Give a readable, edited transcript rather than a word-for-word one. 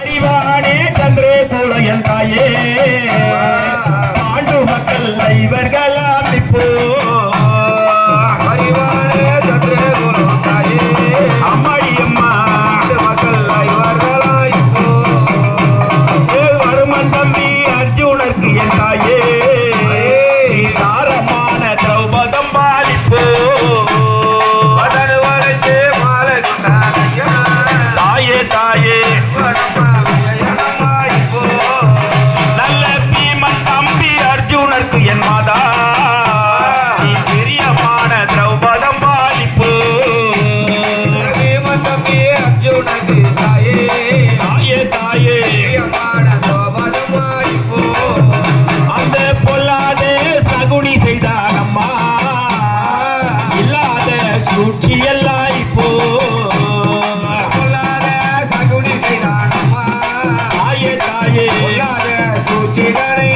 அறிவானே கன்றே போல என் தாயே ஆண்டு மக்கள் இவர்களாம் இப்போ அறிவானே கன்றே போல தாயே அம்மாடி அம்மா மக்கள் இவர்களாம் இப்போ வருமன் தம்பி அர்ஜுனருக்கு என் தாயே தாரமான திரௌபதம் பாலிப்போ தாயே தாயே நல்ல பீமன் தம்பி அர்ஜுனருக்கு என் மாதா நீ பிரியமான திரௌபதம் பாலிப்பு தாயே தாயே அந்த பொல்லாத சகுனி செய்தானம்மா இல்லாத சூழ்ச்சி எல்லாம் இப்போ தாயே தாயே சூழ்ச்சிகளை